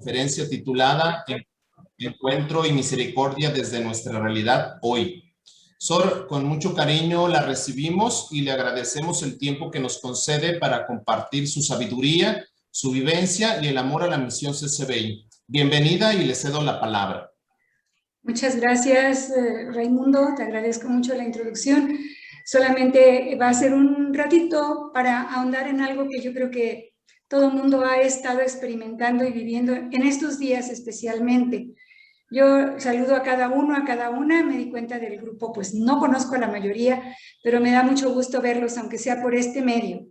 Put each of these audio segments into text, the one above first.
conferencia titulada Encuentro y Misericordia desde nuestra realidad hoy. Sor, con mucho cariño la recibimos y le agradecemos el tiempo que nos concede para compartir su sabiduría, su vivencia y el amor a la misión CCBI. Bienvenida y le cedo la palabra. Muchas gracias, Raimundo, te agradezco mucho la introducción. Solamente va a ser un ratito para ahondar en algo que yo creo que todo el mundo ha estado experimentando y viviendo en estos días especialmente. Yo saludo a cada uno, a cada una, me di cuenta del grupo, pues no conozco a la mayoría, pero me da mucho gusto verlos, aunque sea por este medio.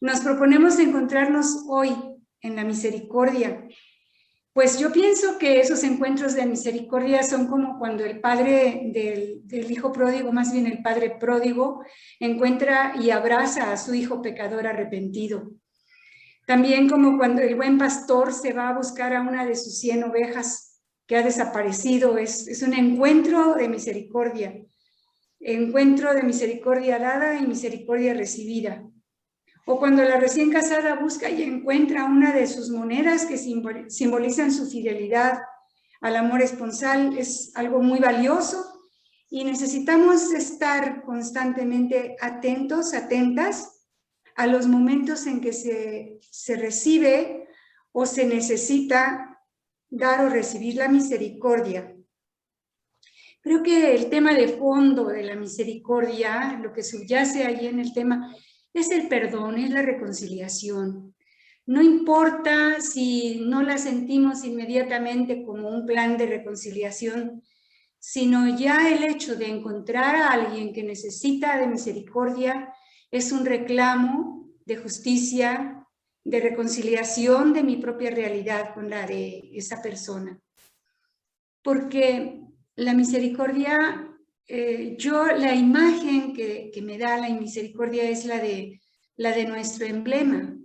Nos proponemos encontrarnos hoy en la misericordia. Pues yo pienso que esos encuentros de misericordia son como cuando el padre del hijo pródigo, más bien el padre pródigo, encuentra y abraza a su hijo pecador arrepentido. También como cuando el buen pastor se va a buscar a una de sus 100 ovejas que ha desaparecido. Es un encuentro de misericordia dada y misericordia recibida. O cuando la recién casada busca y encuentra una de sus monedas que simbolizan su fidelidad al amor esponsal, es algo muy valioso y necesitamos estar constantemente atentos, atentas a los momentos en que se recibe o se necesita dar o recibir la misericordia. Creo que el tema de fondo de la misericordia, lo que subyace ahí en el tema, es el perdón, es la reconciliación. No importa si no la sentimos inmediatamente como un plan de reconciliación, sino ya el hecho de encontrar a alguien que necesita de misericordia es un reclamo de justicia, de reconciliación de mi propia realidad con la de esa persona. Porque la misericordia, la imagen que me da la misericordia es la de nuestro emblema.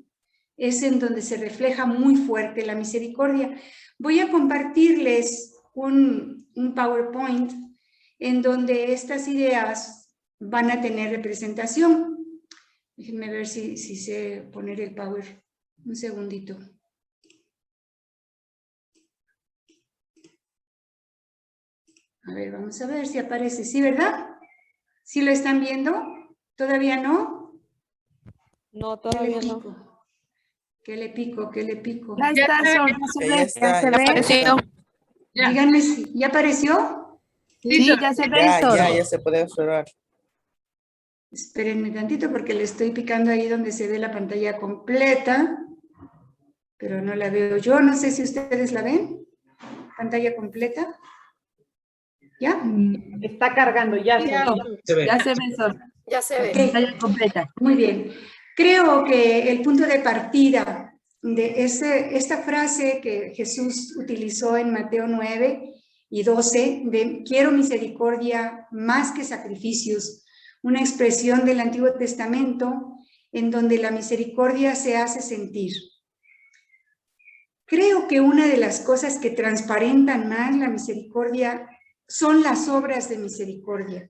Es en donde se refleja muy fuerte la misericordia. Voy a compartirles un PowerPoint en donde estas ideas van a tener representación. Déjenme ver si sé poner el Power. Un segundito. A ver, vamos a ver si aparece. ¿Sí, verdad? ¿Sí lo están viendo? ¿Todavía no? No, todavía no. ¿Qué le pico? ¿Qué le pico? Ya está, ya se ve. Díganme si, ¿ya apareció? Sí, ya se ve, ya se puede observar. Espérenme tantito porque le estoy picando ahí donde se ve la pantalla completa, pero no la veo yo. No sé si ustedes la ven. ¿Pantalla completa? ¿Ya? Está cargando, ya se ve. Ya se ve, Sol. Ya se ve. Okay. Pantalla completa. Muy bien. Creo que el punto de partida de esta frase que Jesús utilizó en Mateo 9 y 12, de quiero misericordia más que sacrificios, una expresión del Antiguo Testamento en donde la misericordia se hace sentir. Creo que una de las cosas que transparentan más la misericordia son las obras de misericordia,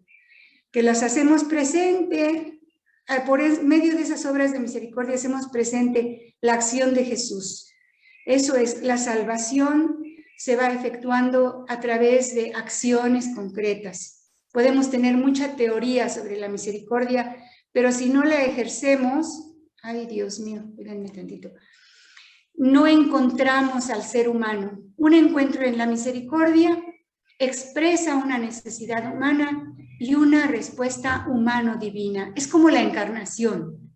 que las hacemos presente, por medio de esas obras de misericordia hacemos presente la acción de Jesús. Eso es, la salvación se va efectuando a través de acciones concretas. Podemos tener mucha teoría sobre la misericordia, pero si no la ejercemos, ay Dios mío, espérenme tantito, no encontramos al ser humano. Un encuentro en la misericordia expresa una necesidad humana y una respuesta humano-divina. Es como la encarnación.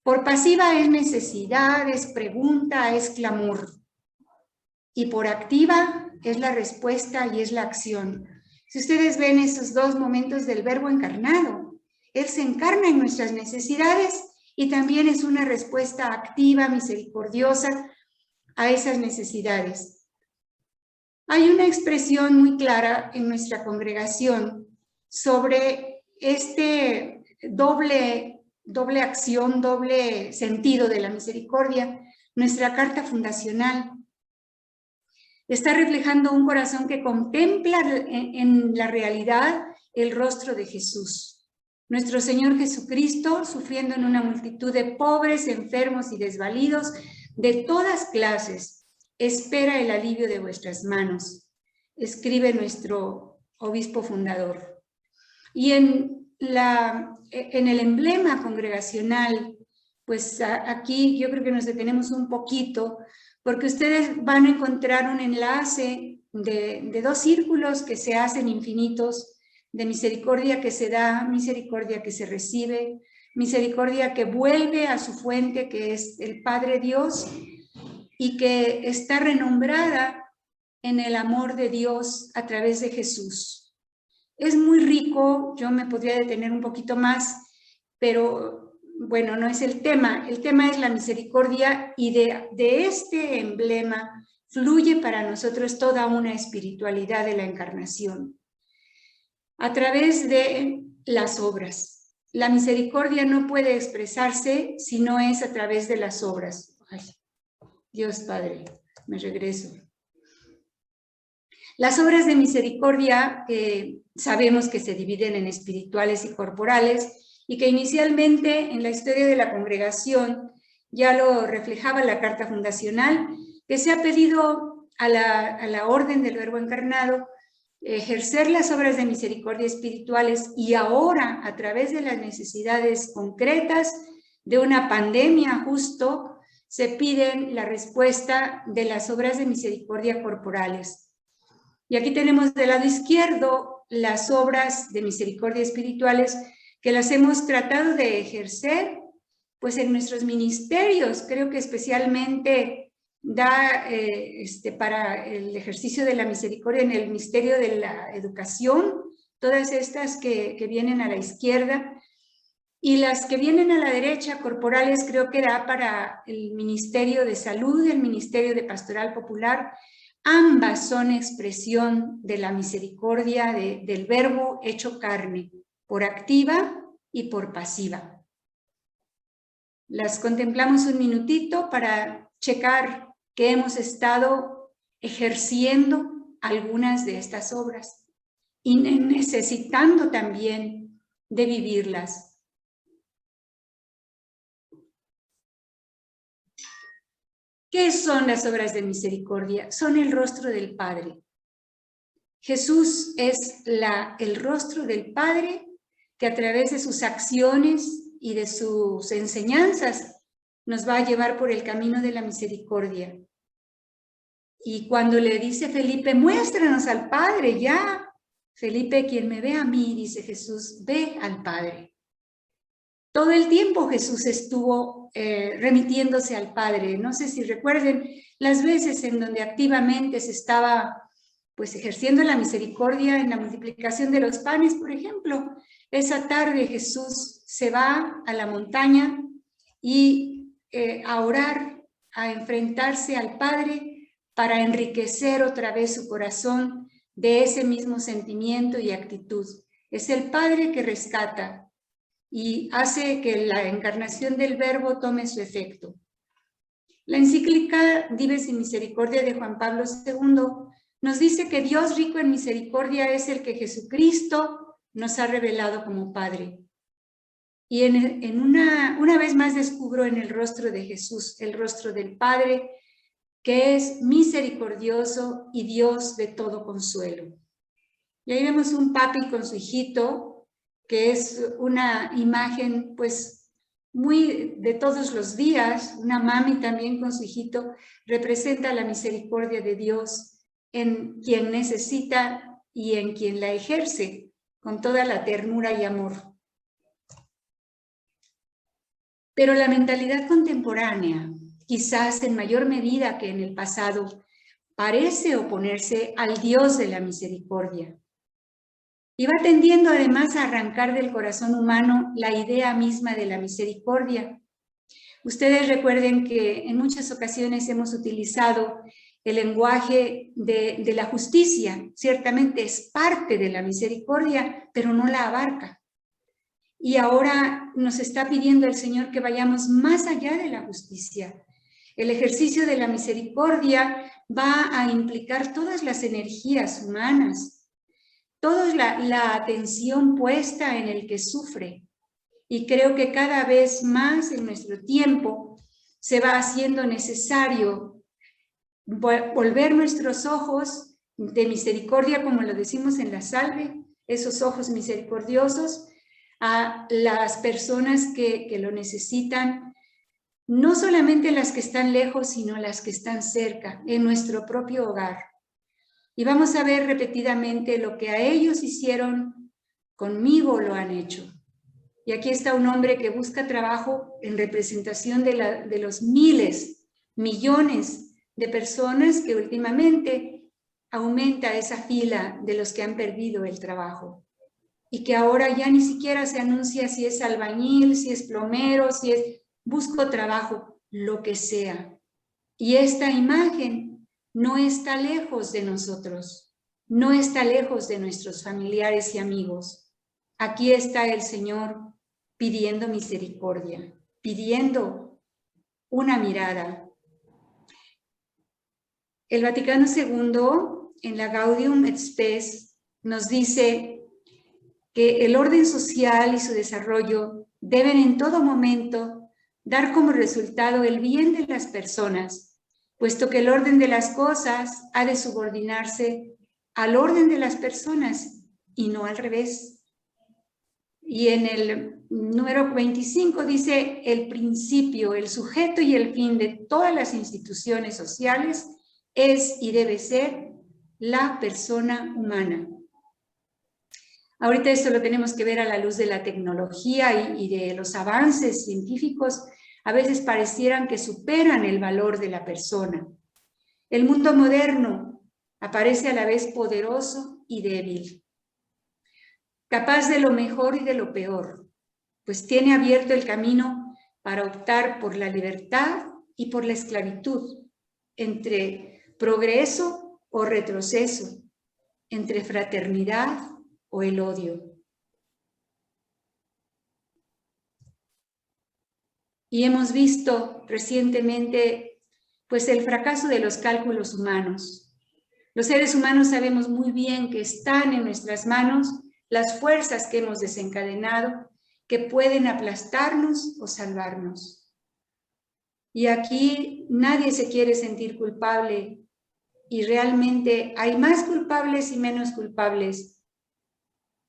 Por pasiva es necesidad, es pregunta, es clamor. Y por activa es la respuesta y es la acción. Si ustedes ven esos dos momentos del verbo encarnado, Él se encarna en nuestras necesidades y también es una respuesta activa, misericordiosa a esas necesidades. Hay una expresión muy clara en nuestra congregación sobre este doble acción, doble sentido de la misericordia. Nuestra carta fundacional está reflejando un corazón que contempla en la realidad el rostro de Jesús. Nuestro Señor Jesucristo sufriendo en una multitud de pobres, enfermos y desvalidos de todas clases. espera el alivio de vuestras manos, escribe nuestro obispo fundador. Y en el emblema congregacional, pues aquí yo creo que nos detenemos un poquito, porque ustedes van a encontrar un enlace de dos círculos que se hacen infinitos, de misericordia que se da, misericordia que se recibe, misericordia que vuelve a su fuente, que es el Padre Dios, y que está renombrada en el amor de Dios a través de Jesús. Es muy rico, yo me podría detener un poquito más, pero bueno, no es el tema es la misericordia, y de este emblema fluye para nosotros toda una espiritualidad de la encarnación. A través de las obras. La misericordia no puede expresarse si no es a través de las obras. Ay, Dios Padre, me regreso. Las obras de misericordia sabemos que se dividen en espirituales y corporales, y que inicialmente en la historia de la congregación ya lo reflejaba la carta fundacional, que se ha pedido a la orden del Verbo encarnado ejercer las obras de misericordia espirituales, y ahora a través de las necesidades concretas de una pandemia justo se piden la respuesta de las obras de misericordia corporales. Y aquí tenemos del lado izquierdo las obras de misericordia espirituales que las hemos tratado de ejercer pues en nuestros ministerios. Creo que especialmente da para el ejercicio de la misericordia en el ministerio de la educación, todas estas que vienen a la izquierda, y las que vienen a la derecha, corporales, creo que da para el ministerio de salud, el ministerio de pastoral popular. Ambas son expresión de la misericordia del Verbo hecho carne, por activa y por pasiva. Las contemplamos un minutito para checar que hemos estado ejerciendo algunas de estas obras y necesitando también de vivirlas. ¿Qué son las obras de misericordia? Son el rostro del Padre. Jesús es el rostro del Padre que a través de sus acciones y de sus enseñanzas nos va a llevar por el camino de la misericordia. Y cuando le dice Felipe, muéstranos al Padre ya. Felipe, quien me ve a mí, dice Jesús, ve al Padre. Todo el tiempo Jesús estuvo remitiéndose al Padre. No sé si recuerden las veces en donde activamente se estaba pues ejerciendo la misericordia en la multiplicación de los panes, por ejemplo. Esa tarde Jesús se va a la montaña y a orar, a enfrentarse al Padre para enriquecer otra vez su corazón de ese mismo sentimiento y actitud. Es el Padre que rescata y hace que la encarnación del Verbo tome su efecto. La encíclica Dives in Misericordia de Juan Pablo II nos dice que Dios rico en misericordia es el que Jesucristo nos ha revelado como Padre. Y una vez más descubro en el rostro de Jesús, el rostro del Padre, que es misericordioso y Dios de todo consuelo. Y ahí vemos un papi con su hijito, que es una imagen pues muy de todos los días. Una mami también con su hijito representa la misericordia de Dios en quien necesita y en quien la ejerce con toda la ternura y amor. Pero la mentalidad contemporánea, quizás en mayor medida que en el pasado, parece oponerse al Dios de la misericordia. Y va tendiendo además a arrancar del corazón humano la idea misma de la misericordia. Ustedes recuerden que en muchas ocasiones hemos utilizado el lenguaje de la justicia. Ciertamente es parte de la misericordia, pero no la abarca. Y ahora nos está pidiendo el Señor que vayamos más allá de la justicia. El ejercicio de la misericordia va a implicar todas las energías humanas, toda la atención puesta en el que sufre. Y creo que cada vez más en nuestro tiempo se va haciendo necesario volver nuestros ojos de misericordia, como lo decimos en la salve, esos ojos misericordiosos a las personas que lo necesitan, no solamente las que están lejos, sino las que están cerca, en nuestro propio hogar. Y vamos a ver repetidamente lo que a ellos hicieron, conmigo lo han hecho. Y aquí está un hombre que busca trabajo en representación de los miles, millones de personas que últimamente aumenta esa fila de los que han perdido el trabajo. Y que ahora ya ni siquiera se anuncia si es albañil, si es plomero, si es busco trabajo, lo que sea. Y esta imagen no está lejos de nosotros, no está lejos de nuestros familiares y amigos. Aquí está el Señor pidiendo misericordia, pidiendo una mirada. El Vaticano II, en la Gaudium et Spes, nos dice que el orden social y su desarrollo deben en todo momento dar como resultado el bien de las personas, puesto que el orden de las cosas ha de subordinarse al orden de las personas y no al revés. Y en el número 25 dice: el principio, el sujeto y el fin de todas las instituciones sociales es y debe ser la persona humana. Ahorita esto lo tenemos que ver a la luz de la tecnología y de los avances científicos. A veces parecieran que superan el valor de la persona. El mundo moderno aparece a la vez poderoso y débil, capaz de lo mejor y de lo peor, pues tiene abierto el camino para optar por la libertad y por la esclavitud, entre progreso o retroceso, entre fraternidad o el odio. Y hemos visto recientemente pues el fracaso de los cálculos humanos. Los seres humanos sabemos muy bien que están en nuestras manos las fuerzas que hemos desencadenado, que pueden aplastarnos o salvarnos. Y aquí nadie se quiere sentir culpable, y realmente hay más culpables y menos culpables.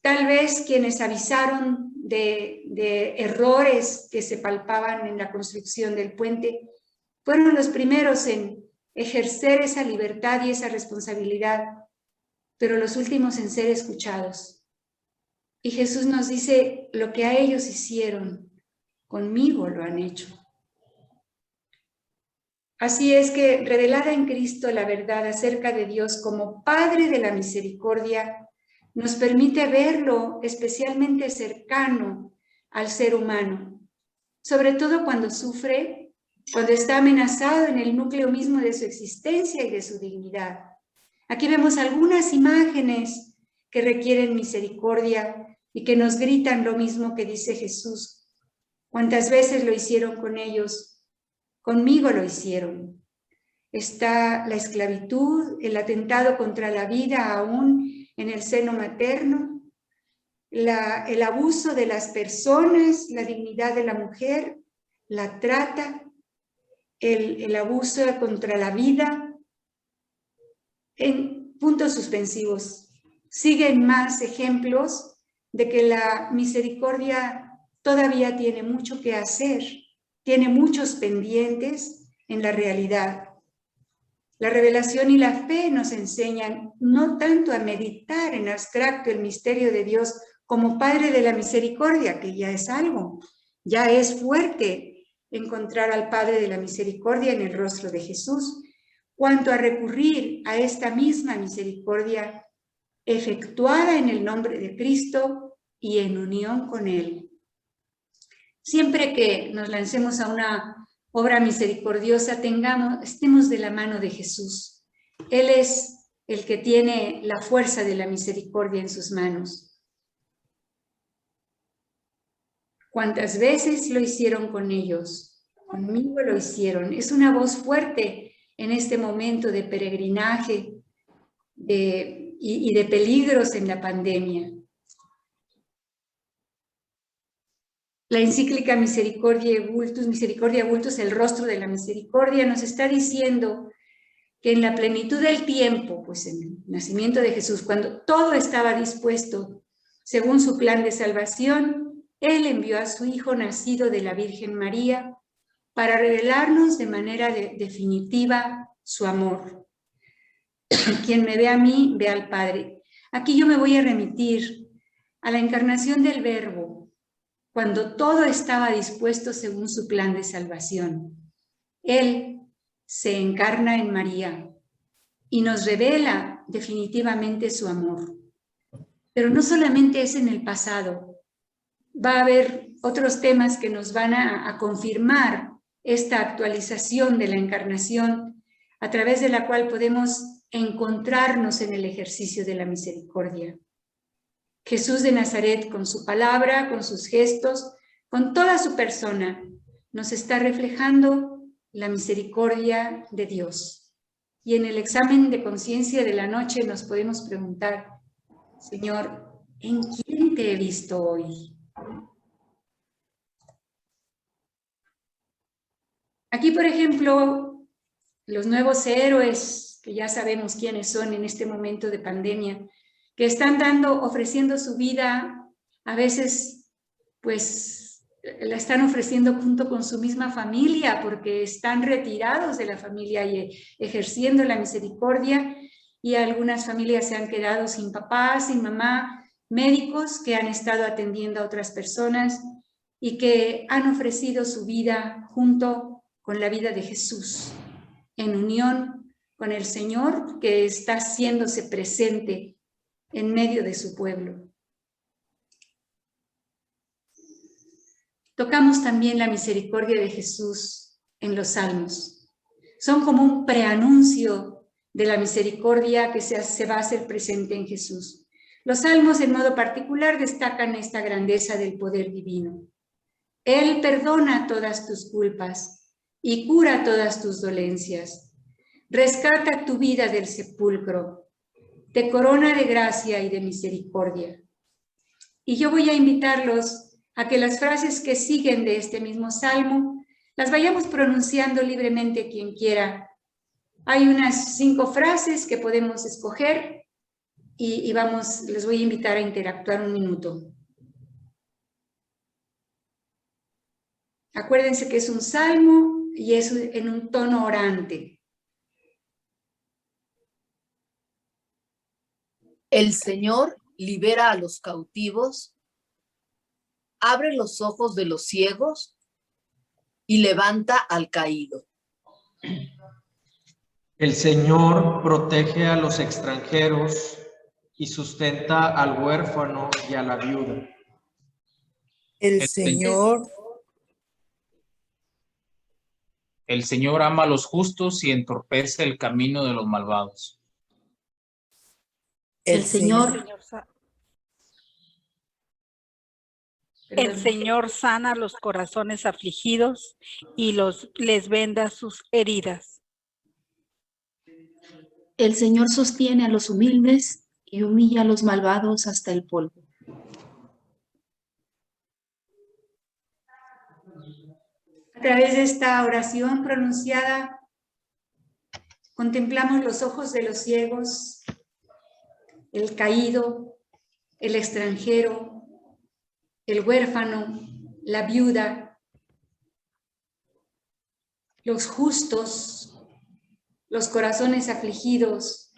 Tal vez quienes avisaron de errores que se palpaban en la construcción del puente fueron los primeros en ejercer esa libertad y esa responsabilidad, pero los últimos en ser escuchados. Y Jesús nos dice: lo que a ellos hicieron, conmigo lo han hecho. Así es que, revelada en Cristo la verdad acerca de Dios como Padre de la misericordia, nos permite verlo especialmente cercano al ser humano, sobre todo cuando sufre, cuando está amenazado en el núcleo mismo de su existencia y de su dignidad. Aquí vemos algunas imágenes que requieren misericordia y que nos gritan lo mismo que dice Jesús. ¿Cuántas veces lo hicieron con ellos? Conmigo lo hicieron. Está la esclavitud, el atentado contra la vida aún en el seno materno, el abuso de las personas, la dignidad de la mujer, la trata, el abuso contra la vida, en puntos suspensivos. Siguen más ejemplos de que la misericordia todavía tiene mucho que hacer, tiene muchos pendientes en la realidad. La revelación y la fe nos enseñan no tanto a meditar en abstracto el misterio de Dios como Padre de la misericordia, que ya es algo, ya es fuerte encontrar al Padre de la misericordia en el rostro de Jesús, cuanto a recurrir a esta misma misericordia efectuada en el nombre de Cristo y en unión con Él. Siempre que nos lancemos a una obra misericordiosa, estemos de la mano de Jesús. Él es el que tiene la fuerza de la misericordia en sus manos. ¿Cuántas veces lo hicieron con ellos? Conmigo lo hicieron. Es una voz fuerte en este momento de peregrinaje y de peligros en la pandemia. La encíclica Misericordiae Vultus, el rostro de la misericordia, nos está diciendo que en la plenitud del tiempo, pues en el nacimiento de Jesús, cuando todo estaba dispuesto según su plan de salvación, Él envió a su Hijo nacido de la Virgen María para revelarnos de manera definitiva su amor. Quien me ve a mí, ve al Padre. Aquí yo me voy a remitir a la encarnación del Verbo, cuando todo estaba dispuesto según su plan de salvación. Él se encarna en María y nos revela definitivamente su amor. Pero no solamente es en el pasado, va a haber otros temas que nos van a confirmar esta actualización de la encarnación, a través de la cual podemos encontrarnos en el ejercicio de la misericordia. Jesús de Nazaret, con su palabra, con sus gestos, con toda su persona, nos está reflejando la misericordia de Dios. Y en el examen de conciencia de la noche nos podemos preguntar, Señor, ¿en quién te he visto hoy? Aquí, por ejemplo, los nuevos héroes, que ya sabemos quiénes son en este momento de pandemia, que están ofreciendo su vida, a veces, pues, la están ofreciendo junto con su misma familia, porque están retirados de la familia y ejerciendo la misericordia, y algunas familias se han quedado sin papá, sin mamá, médicos que han estado atendiendo a otras personas y que han ofrecido su vida junto con la vida de Jesús, en unión con el Señor que está haciéndose presente en medio de su pueblo. Tocamos también la misericordia de Jesús en los salmos. Son como un preanuncio de la misericordia que se va a hacer presente en Jesús. Los salmos en modo particular destacan esta grandeza del poder divino. Él perdona todas tus culpas y cura todas tus dolencias. Rescata tu vida del sepulcro, te corona de gracia y de misericordia. Y yo voy a invitarlos a que las frases que siguen de este mismo salmo las vayamos pronunciando libremente quien quiera. Hay unas 5 frases que podemos escoger y les voy a invitar a interactuar un minuto. Acuérdense que es un salmo y es en un tono orante. El Señor libera a los cautivos, abre los ojos de los ciegos y levanta al caído. El Señor protege a los extranjeros y sustenta al huérfano y a la viuda. El Señor ama a los justos y entorpece el camino de los malvados. El Señor sana los corazones afligidos y les venda sus heridas. El Señor sostiene a los humildes y humilla a los malvados hasta el polvo. A través de esta oración pronunciada, contemplamos los ojos de los ciegos, el caído, el extranjero, el huérfano, la viuda, los justos, los corazones afligidos,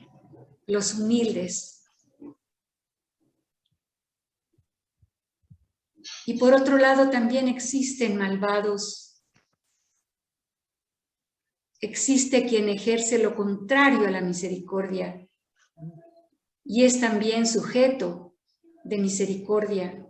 los humildes. Y por otro lado también existen malvados. Existe quien ejerce lo contrario a la misericordia y es también sujeto de misericordia.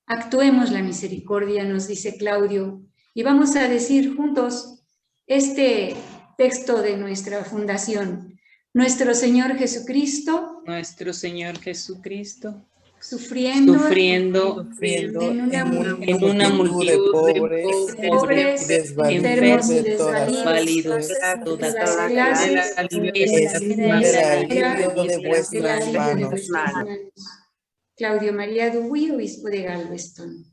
Actuemos la misericordia, nos dice Claudio, y vamos a decir juntos este texto de nuestra fundación. Nuestro Señor Jesucristo, sufriendo en una multitud de pobres, enfermos y desvalidos, todas las clases, de vuestras manos. Claudio María Dubuy, obispo de Galveston.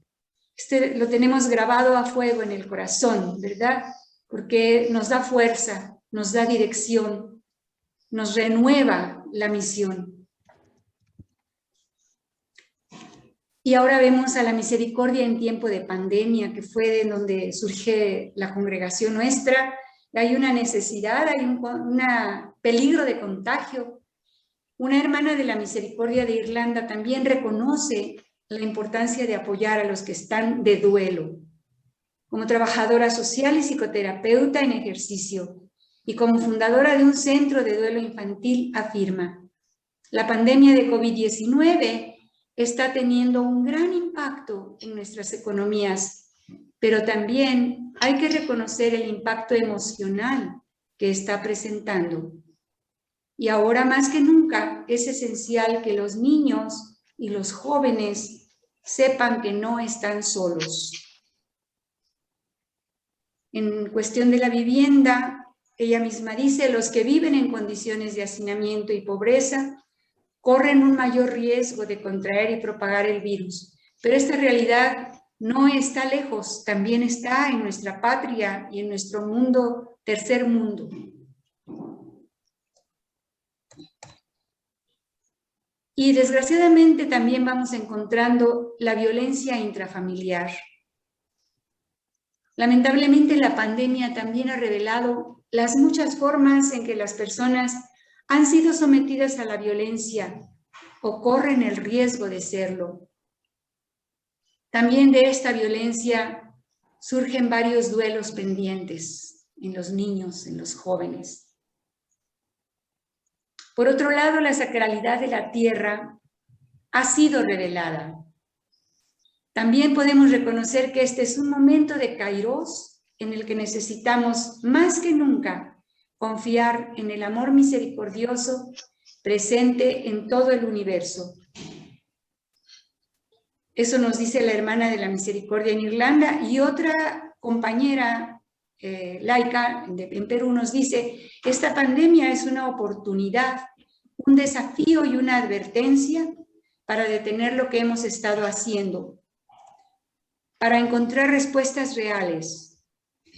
Lo tenemos grabado a fuego en el corazón, ¿verdad? Porque nos da fuerza, nos da dirección, nos renueva la misión. Y ahora vemos a la misericordia en tiempo de pandemia, que fue de donde surge la congregación nuestra. Hay una necesidad, hay un peligro de contagio. Una hermana de la misericordia de Irlanda también reconoce la importancia de apoyar a los que están de duelo. Como trabajadora social y psicoterapeuta en ejercicio y como fundadora de un centro de duelo infantil, afirma: la pandemia de COVID-19 está teniendo un gran impacto en nuestras economías, pero también hay que reconocer el impacto emocional que está presentando. Y ahora más que nunca es esencial que los niños y los jóvenes sepan que no están solos. En cuestión de la vivienda, ella misma dice: los que viven en condiciones de hacinamiento y pobreza corren un mayor riesgo de contraer y propagar el virus. Pero esta realidad no está lejos, también está en nuestra patria y en nuestro mundo, tercer mundo. Y desgraciadamente también vamos encontrando la violencia intrafamiliar. Lamentablemente la pandemia también ha revelado las muchas formas en que las personas han sido sometidas a la violencia o corren el riesgo de serlo. También de esta violencia surgen varios duelos pendientes en los niños, en los jóvenes. Por otro lado, la sacralidad de la tierra ha sido revelada. También podemos reconocer que este es un momento de Kairos en el que necesitamos más que nunca confiar en el amor misericordioso presente en todo el universo. Eso nos dice la hermana de la misericordia en Irlanda, y otra compañera laica en Perú nos dice: esta pandemia es una oportunidad, un desafío y una advertencia para detener lo que hemos estado haciendo, para encontrar respuestas reales.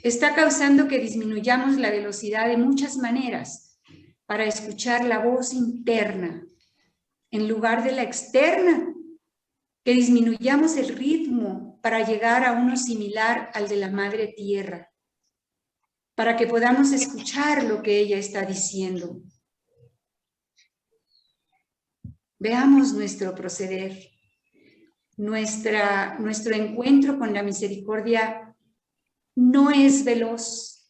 Está causando que disminuyamos la velocidad de muchas maneras para escuchar la voz interna en lugar de la externa, que disminuyamos el ritmo para llegar a uno similar al de la Madre Tierra, para que podamos escuchar lo que ella está diciendo. Veamos nuestro proceder. Nuestro encuentro con la misericordia no es veloz,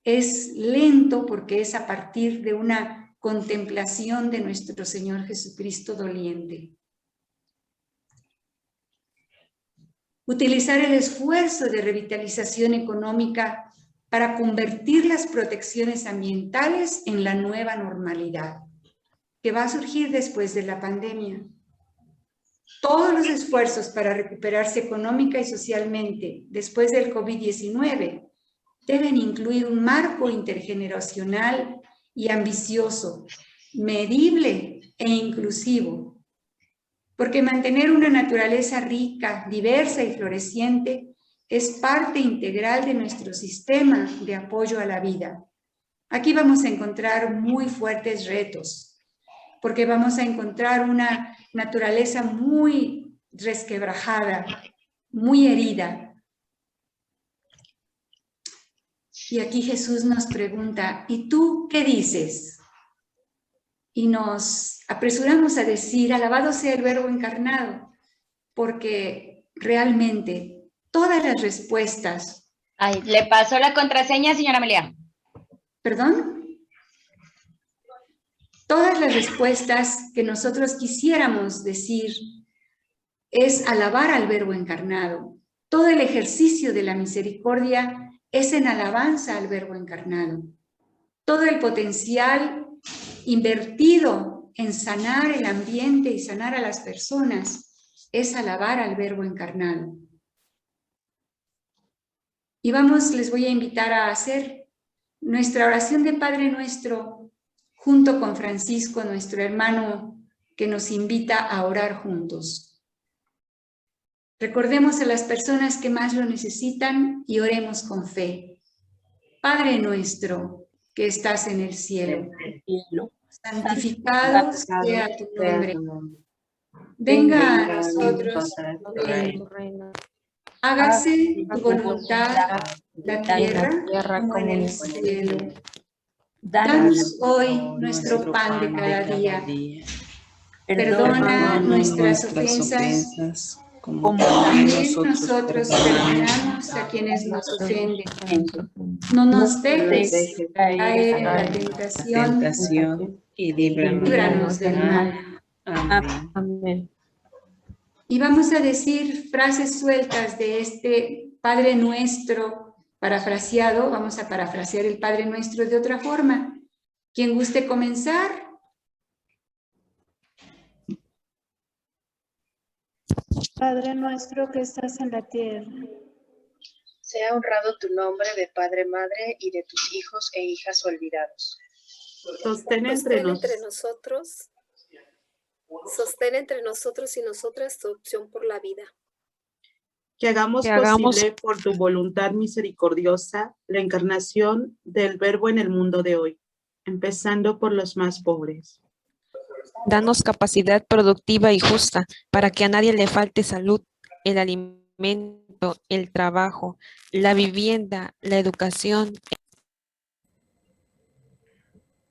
es lento, porque es a partir de una contemplación de nuestro Señor Jesucristo doliente. Utilizar el esfuerzo de revitalización económica para convertir las protecciones ambientales en la nueva normalidad que va a surgir después de la pandemia. Todos los esfuerzos para recuperarse económica y socialmente después del COVID-19 deben incluir un marco intergeneracional y ambicioso, medible e inclusivo, porque mantener una naturaleza rica, diversa y floreciente es parte integral de nuestro sistema de apoyo a la vida. Aquí vamos a encontrar muy fuertes retos, porque vamos a encontrar una naturaleza muy resquebrajada, muy herida. Y aquí Jesús nos pregunta: ¿y tú qué dices? Y nos apresuramos a decir: alabado sea el Verbo encarnado, porque realmente todas las respuestas... Ay, le pasó la contraseña, señora Amelia. ¿Perdón? Todas las respuestas que nosotros quisiéramos decir es alabar al Verbo encarnado. Todo el ejercicio de la misericordia es en alabanza al Verbo encarnado. Todo el potencial invertido en sanar el ambiente y sanar a las personas es alabar al Verbo encarnado. Y les voy a invitar a hacer nuestra oración de Padre Nuestro junto con Francisco, nuestro hermano, que nos invita a orar juntos. Recordemos a las personas que más lo necesitan y oremos con fe. Padre nuestro que estás en el cielo, santificado sea tu nombre. Venga a nosotros tu reino. Hágase tu voluntad en la tierra como en el cielo. Danos hoy nuestro pan de cada día. Perdona nuestras ofensas, como también nosotros perdonamos a quienes nos ofenden. No nos dejes caer en la tentación y líbranos del mal. Amén. Y vamos a decir frases sueltas de este Padre Nuestro parafraseado. Vamos a parafrasear el Padre Nuestro de otra forma. ¿Quién guste comenzar? Padre nuestro que estás en la tierra. Sea honrado tu nombre de Padre, Madre y de tus hijos e hijas olvidados. Sostén entre nosotros. Sostén entre nosotros y nosotras tu opción por la vida. Que hagamos posible por tu voluntad misericordiosa la encarnación del Verbo en el mundo de hoy, empezando por los más pobres. Danos capacidad productiva y justa para que a nadie le falte salud, el alimento, el trabajo, la vivienda, la educación.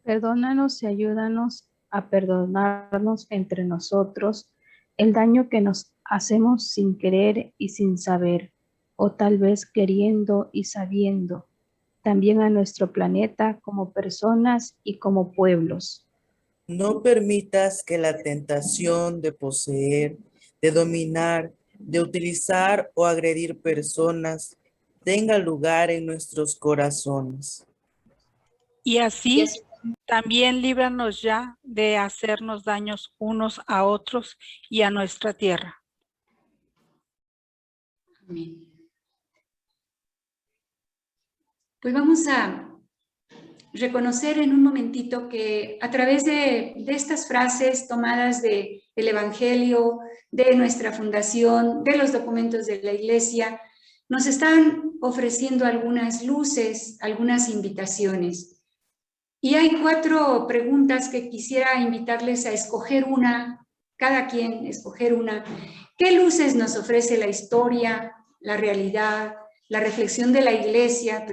Perdónanos y ayúdanos a perdonarnos entre nosotros el daño que nos hacemos sin querer y sin saber, o tal vez queriendo y sabiendo, también a nuestro planeta como personas y como pueblos. No permitas que la tentación de poseer, de dominar, de utilizar o agredir personas tenga lugar en nuestros corazones. Y así también líbranos ya de hacernos daños unos a otros y a nuestra tierra. Amén. Pues vamos a reconocer en un momentito que a través de estas frases tomadas del Evangelio, de nuestra fundación, de los documentos de la Iglesia, nos están ofreciendo algunas luces, algunas invitaciones. Y hay 4 preguntas que quisiera invitarles a escoger una, cada quien escoger una. ¿Qué luces nos ofrece la historia, la realidad, la reflexión de la Iglesia,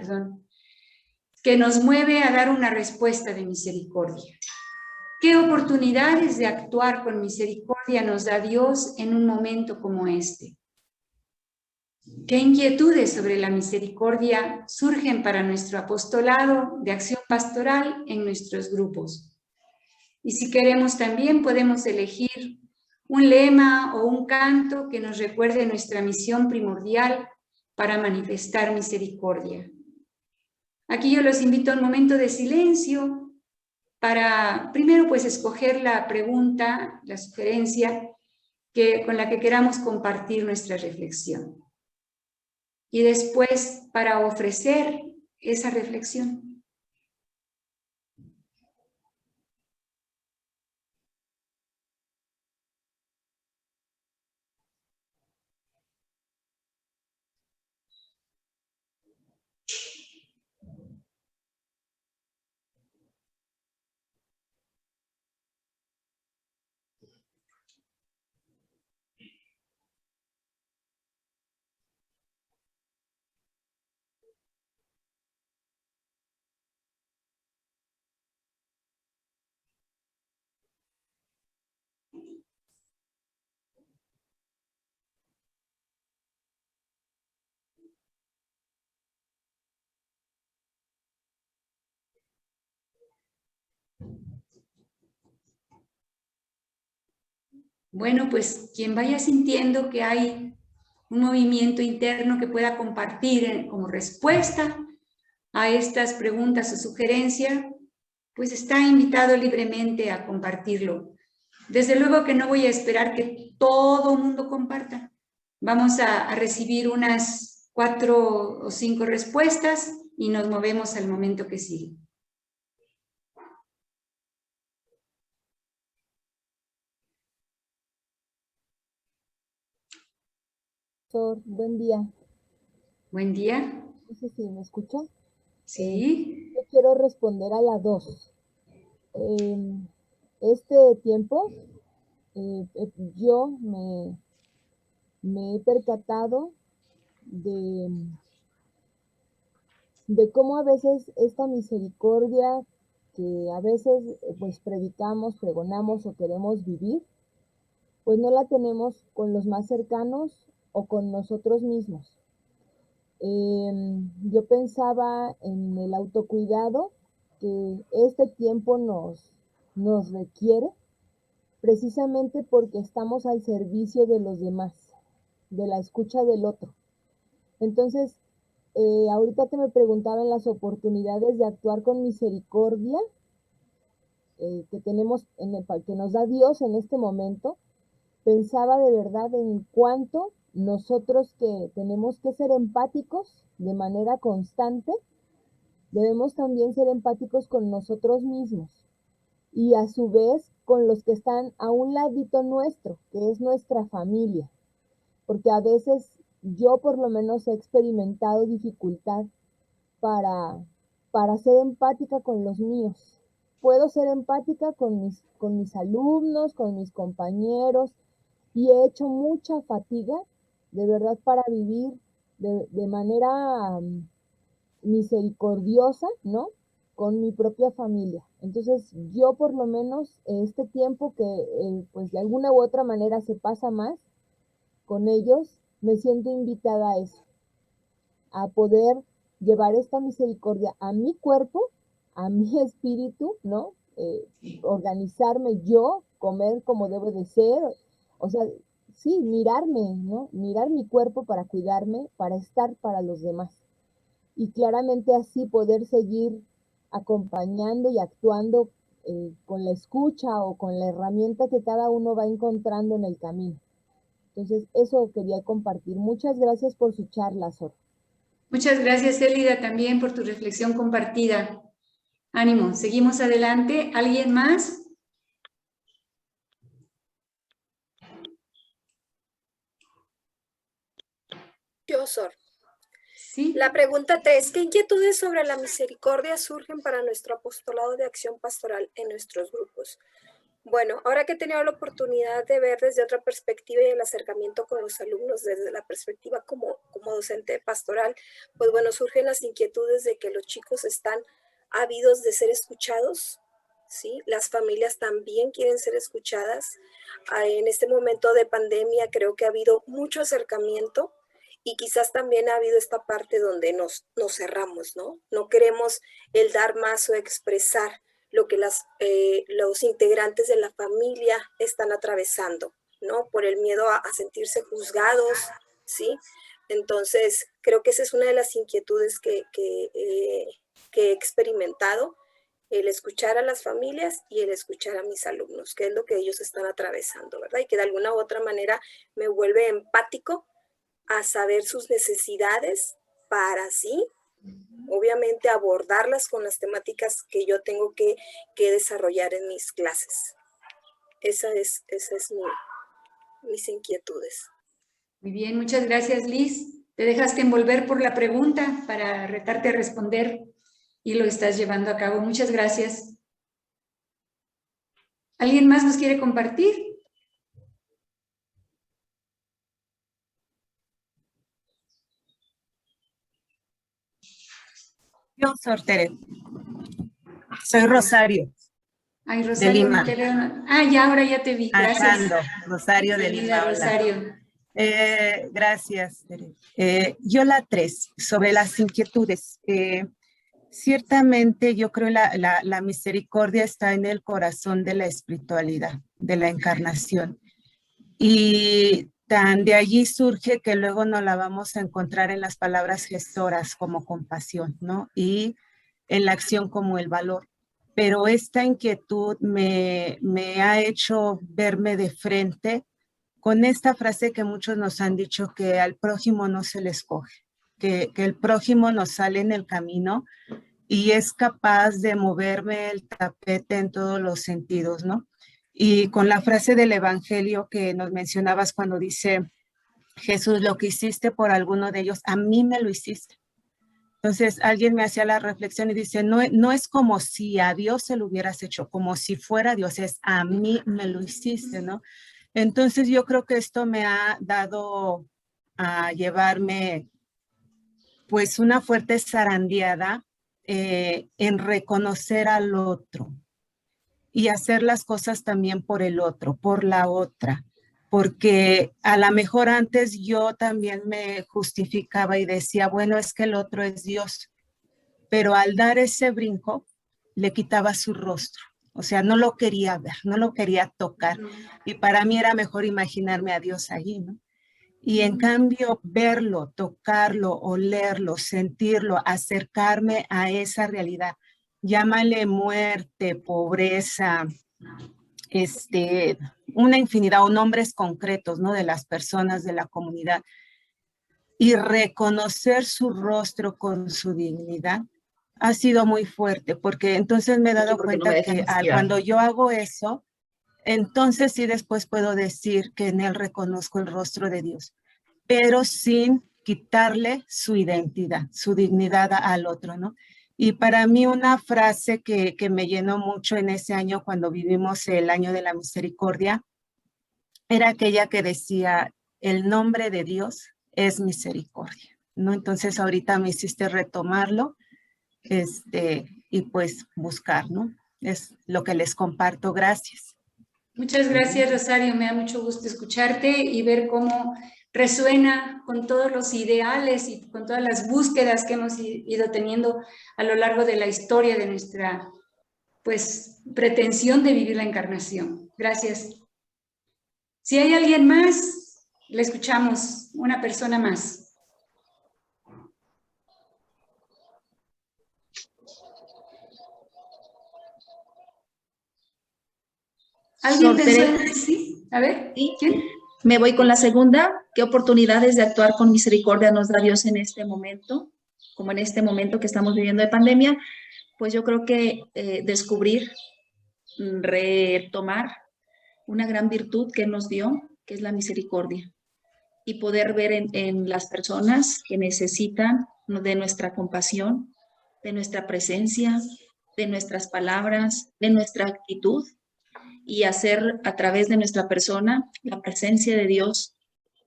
que nos mueve a dar una respuesta de misericordia? ¿Qué oportunidades de actuar con misericordia nos da Dios en un momento como este? ¿Qué inquietudes sobre la misericordia surgen para nuestro apostolado de acción pastoral en nuestros grupos? Y si queremos también podemos elegir un lema o un canto que nos recuerde nuestra misión primordial para manifestar misericordia. Aquí yo los invito a un momento de silencio para primero pues escoger la pregunta, la sugerencia con la que queramos compartir nuestra reflexión. Y después para ofrecer esa reflexión. Bueno, pues quien vaya sintiendo que hay un movimiento interno que pueda compartir como respuesta a estas preguntas o sugerencias, pues está invitado libremente a compartirlo. Desde luego que no voy a esperar que todo el mundo comparta. Vamos a recibir unas 4 o 5 respuestas y nos movemos al momento que sigue. Buen día. Buen día. No sé si me escucha. Sí. Yo quiero responder a la 2. Este tiempo yo me he percatado de cómo a veces esta misericordia que a veces pues predicamos, pregonamos o queremos vivir, pues no la tenemos con los más cercanos o con nosotros mismos. Yo pensaba en el autocuidado que este tiempo nos requiere, precisamente porque estamos al servicio de los demás, de la escucha del otro. Entonces, ahorita que me preguntaban las oportunidades de actuar con misericordia que tenemos, que nos da Dios en este momento, pensaba de verdad en cuánto nosotros que tenemos que ser empáticos de manera constante, debemos también ser empáticos con nosotros mismos y a su vez con los que están a un ladito nuestro, que es nuestra familia, porque a veces yo por lo menos he experimentado dificultad para ser empática con los míos. Puedo ser empática con mis alumnos, con mis compañeros, y he hecho mucha fatiga, de verdad, para vivir de manera misericordiosa, ¿no? Con mi propia familia. Entonces, yo por lo menos este tiempo que pues de alguna u otra manera se pasa más con ellos, me siento invitada a eso, a poder llevar esta misericordia a mi cuerpo, a mi espíritu, ¿no? Organizarme yo, comer como debo de ser, o sea, sí, mirarme, ¿no? Mirar mi cuerpo para cuidarme, para estar para los demás. Y claramente así poder seguir acompañando y actuando con la escucha o con la herramienta que cada uno va encontrando en el camino. Entonces, eso quería compartir. Muchas gracias por su charla, Sor. Muchas gracias, Elida, también por tu reflexión compartida. Ánimo, seguimos adelante. ¿Alguien más? Yo, Sor. Sí. La pregunta 3. ¿Qué inquietudes sobre la misericordia surgen para nuestro apostolado de acción pastoral en nuestros grupos? Bueno, ahora que he tenido la oportunidad de ver desde otra perspectiva y el acercamiento con los alumnos desde la perspectiva como docente pastoral, pues bueno, surgen las inquietudes de que los chicos están ávidos de ser escuchados, ¿sí? Las familias también quieren ser escuchadas. En este momento de pandemia creo que ha habido mucho acercamiento y quizás también ha habido esta parte donde nos cerramos, ¿no? No queremos el dar más o expresar lo que los integrantes de la familia están atravesando, ¿no? Por el miedo a sentirse juzgados, ¿sí? Entonces, creo que esa es una de las inquietudes que he experimentado, el escuchar a las familias y el escuchar a mis alumnos, que es lo que ellos están atravesando, ¿verdad? Y que de alguna u otra manera me vuelve empático a saber sus necesidades para así, obviamente, abordarlas con las temáticas que yo tengo que desarrollar en mis clases. Esa es mis inquietudes. Muy bien, muchas gracias, Liz. Te dejaste envolver por la pregunta para retarte a responder y lo estás llevando a cabo. Muchas gracias. ¿Alguien más nos quiere compartir? Yo, Sor Tere. Soy Rosario. Ay, Rosario. De Lima. Ya, ahora ya te vi. Gracias. Armando, Rosario de Lima. Rosario. Gracias, Tere. Yo la 3, sobre las inquietudes. Ciertamente yo creo la misericordia está en el corazón de la espiritualidad, de la encarnación. Y de allí surge que luego nos la vamos a encontrar en las palabras gestoras como compasión, ¿no? Y en la acción como el valor. Pero esta inquietud me ha hecho verme de frente con esta frase que muchos nos han dicho, que al prójimo no se le escoge, que el prójimo nos sale en el camino y es capaz de moverme el tapete en todos los sentidos, ¿no? Y con la frase del Evangelio que nos mencionabas cuando dice, Jesús, lo que hiciste por alguno de ellos, a mí me lo hiciste. Entonces alguien me hacía la reflexión y dice, no es como si a Dios se lo hubieras hecho, como si fuera Dios, es a mí me lo hiciste, ¿no? Entonces yo creo que esto me ha dado a llevarme pues una fuerte zarandeada en reconocer al otro y hacer las cosas también por el otro, por la otra. Porque a lo mejor antes yo también me justificaba y decía, bueno, es que el otro es Dios, pero al dar ese brinco le quitaba su rostro, o sea, no lo quería ver, no lo quería tocar, y para mí era mejor imaginarme a Dios allí, ¿no? Y en cambio verlo, tocarlo, olerlo, sentirlo, acercarme a esa realidad, llámale muerte, pobreza, una infinidad o nombres concretos, ¿no? De las personas de la comunidad, y reconocer su rostro con su dignidad ha sido muy fuerte, porque entonces me he dado cuenta que cuando yo hago eso, entonces sí después puedo decir que en él reconozco el rostro de Dios, pero sin quitarle su identidad, su dignidad al otro, ¿no? Y para mí una frase que me llenó mucho en ese año cuando vivimos el año de la misericordia era aquella que decía, el nombre de Dios es misericordia, ¿no? Entonces ahorita me hiciste retomarlo y pues buscar, ¿no? Es lo que les comparto. Gracias. Muchas gracias, Rosario. Me da mucho gusto escucharte y ver cómo resuena con todos los ideales y con todas las búsquedas que hemos ido teniendo a lo largo de la historia de nuestra, pues, pretensión de vivir la encarnación. Gracias. Si hay alguien más, le escuchamos. Una persona más. ¿Alguien pensó en sí? A ver, ¿quién? Me voy con la segunda. ¿Qué oportunidades de actuar con misericordia nos da Dios en este momento? Como en este momento que estamos viviendo de pandemia, pues yo creo que descubrir, retomar una gran virtud que Él nos dio, que es la misericordia, y poder ver en las personas que necesitan de nuestra compasión, de nuestra presencia, de nuestras palabras, de nuestra actitud, y hacer a través de nuestra persona la presencia de Dios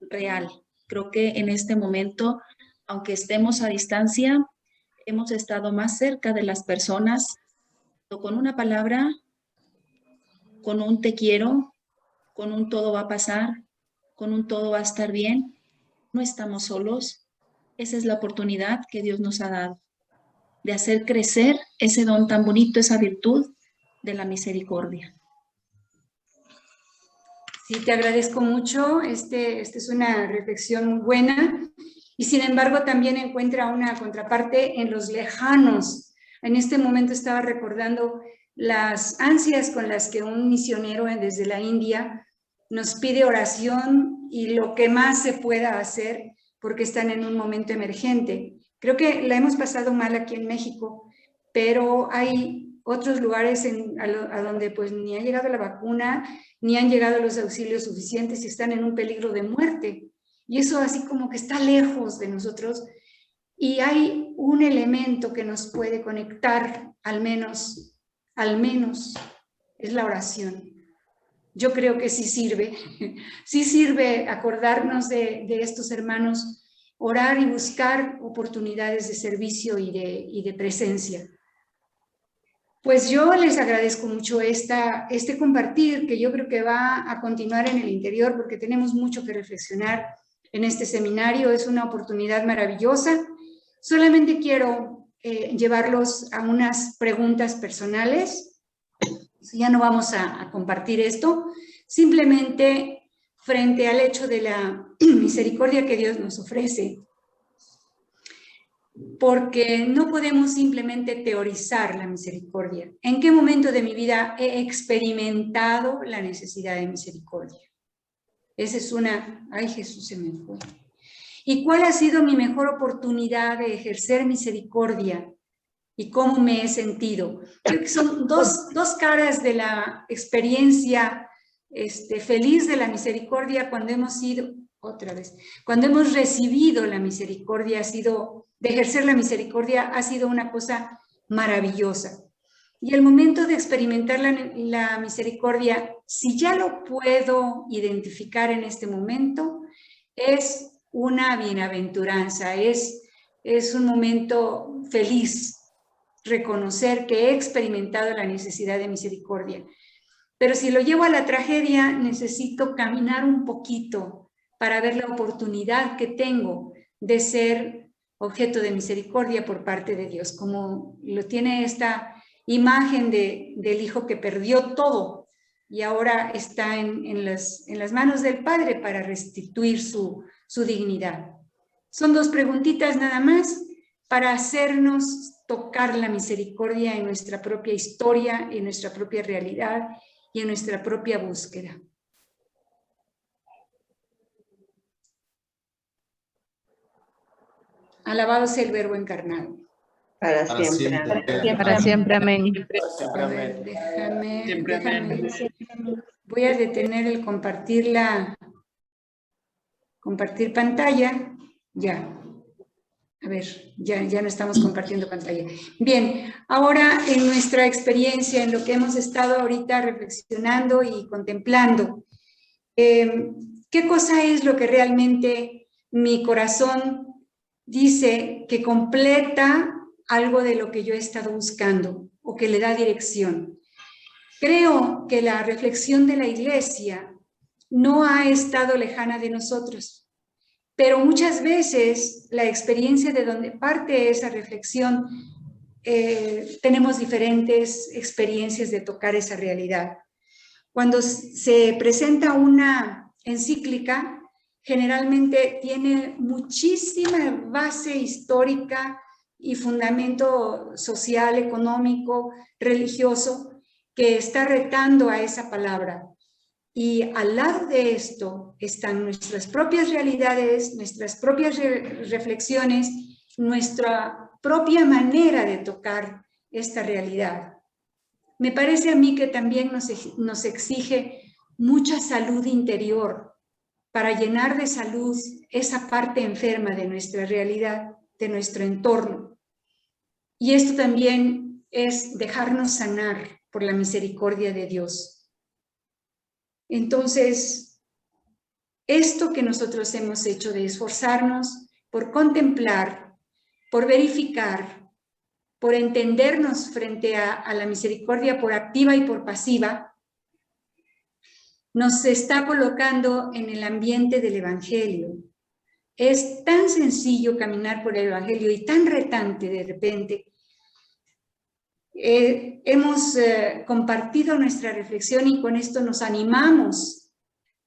real. Creo que en este momento, aunque estemos a distancia, hemos estado más cerca de las personas, con una palabra, con un te quiero, con un todo va a pasar, con un todo va a estar bien. No estamos solos. Esa es la oportunidad que Dios nos ha dado, de hacer crecer ese don tan bonito, esa virtud de la misericordia. Sí, te agradezco mucho. Esta es una reflexión muy buena y sin embargo también encuentra una contraparte en los lejanos. En este momento estaba recordando las ansias con las que un misionero desde la India nos pide oración y lo que más se pueda hacer porque están en un momento emergente. Creo que la hemos pasado mal aquí en México, pero hay otros lugares a donde pues ni ha llegado la vacuna, ni han llegado los auxilios suficientes y están en un peligro de muerte. Y eso así como que está lejos de nosotros. Y hay un elemento que nos puede conectar, al menos, es la oración. Yo creo que sí sirve acordarnos de estos hermanos, orar y buscar oportunidades de servicio y de presencia. Pues yo les agradezco mucho este compartir, que yo creo que va a continuar en el interior porque tenemos mucho que reflexionar en este seminario. Es una oportunidad maravillosa. Solamente quiero llevarlos a unas preguntas personales. Ya no vamos a compartir esto. Simplemente frente al hecho de la misericordia que Dios nos ofrece. Porque no podemos simplemente teorizar la misericordia. ¿En qué momento de mi vida he experimentado la necesidad de misericordia? Esa es una... ¡Ay, Jesús se me fue! ¿Y cuál ha sido mi mejor oportunidad de ejercer misericordia? ¿Y cómo me he sentido? Creo que son dos caras de la experiencia feliz de la misericordia cuando hemos sido otra vez. Cuando hemos recibido la misericordia, de ejercer la misericordia, ha sido una cosa maravillosa. Y el momento de experimentar la misericordia, si ya lo puedo identificar en este momento, es una bienaventuranza, es un momento feliz, reconocer que he experimentado la necesidad de misericordia. Pero si lo llevo a la tragedia, necesito caminar un poquito para ver la oportunidad que tengo de ser objeto de misericordia por parte de Dios, como lo tiene esta imagen del hijo que perdió todo y ahora está en las manos del Padre para restituir su dignidad. Son dos preguntitas nada más para hacernos tocar la misericordia en nuestra propia historia, en nuestra propia realidad y en nuestra propia búsqueda. Alabado sea el Verbo encarnado. Para siempre. Para siempre, amén. A ver, déjame. Voy a detener el compartir pantalla. Ya. A ver, ya no estamos compartiendo pantalla. Bien, ahora en nuestra experiencia, en lo que hemos estado ahorita reflexionando y contemplando, ¿qué cosa es lo que realmente mi corazón dice que completa algo de lo que yo he estado buscando o que le da dirección? Creo que la reflexión de la Iglesia no ha estado lejana de nosotros. Pero muchas veces la experiencia de donde parte esa reflexión, tenemos diferentes experiencias de tocar esa realidad. Cuando se presenta una encíclica, generalmente tiene muchísima base histórica y fundamento social, económico, religioso, que está retando a esa palabra. Y al lado de esto están nuestras propias realidades, nuestras propias reflexiones, nuestra propia manera de tocar esta realidad. Me parece a mí que también nos exige mucha salud interior para llenar de salud esa parte enferma de nuestra realidad, de nuestro entorno. Y esto también es dejarnos sanar por la misericordia de Dios. Entonces, esto que nosotros hemos hecho de esforzarnos por contemplar, por verificar, por entendernos frente a la misericordia por activa y por pasiva, nos está colocando en el ambiente del Evangelio. Es tan sencillo caminar por el Evangelio y tan retante de repente. Hemos compartido nuestra reflexión y con esto nos animamos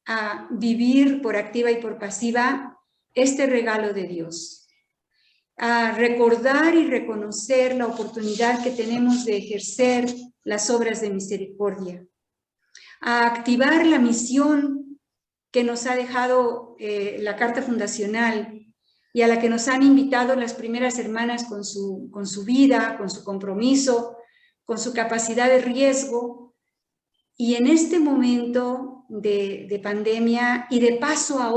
a vivir por activa y por pasiva este regalo de Dios, a recordar y reconocer la oportunidad que tenemos de ejercer las obras de misericordia, a activar la misión que nos ha dejado la Carta Fundacional y a la que nos han invitado las primeras hermanas con su vida, con su compromiso, con su capacidad de riesgo, y en este momento de pandemia y de paso a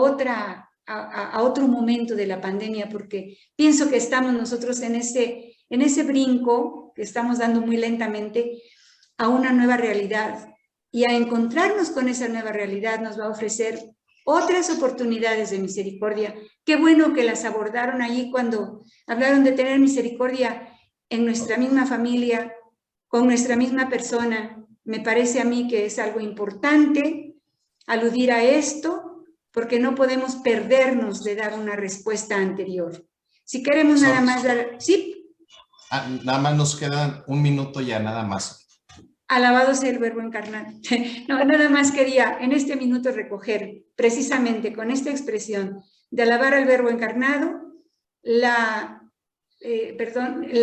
otro momento de la pandemia, porque pienso que estamos nosotros en ese brinco que estamos dando muy lentamente a una nueva realidad, y a encontrarnos con esa nueva realidad nos va a ofrecer otras oportunidades de misericordia. Qué bueno que las abordaron allí cuando hablaron de tener misericordia en nuestra misma familia, con nuestra misma persona. Me parece a mí que es algo importante aludir a esto, porque no podemos perdernos de dar una respuesta anterior. Si queremos nada más dar... ¿Sí? Nada más nos queda un minuto ya, nada más. Alabado sea el Verbo encarnado. No, nada más quería en este minuto recoger, precisamente con esta expresión de alabar al Verbo encarnado, la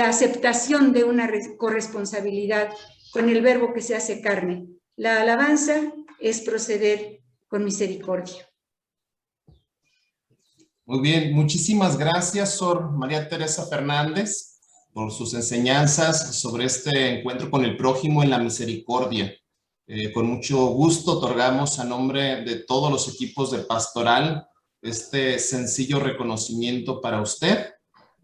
aceptación de una corresponsabilidad con el Verbo que se hace carne. La alabanza es proceder con misericordia. Muy bien, muchísimas gracias, Sor María Teresa Fernández, por sus enseñanzas sobre este encuentro con el prójimo en la misericordia. Con mucho gusto otorgamos a nombre de todos los equipos de pastoral este sencillo reconocimiento para usted,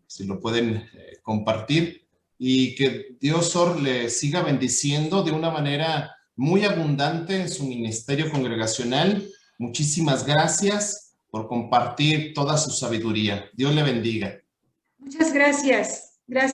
si lo pueden compartir, y que Dios, Sor, le siga bendiciendo de una manera muy abundante en su ministerio congregacional. Muchísimas gracias por compartir toda su sabiduría. Dios le bendiga. Muchas gracias.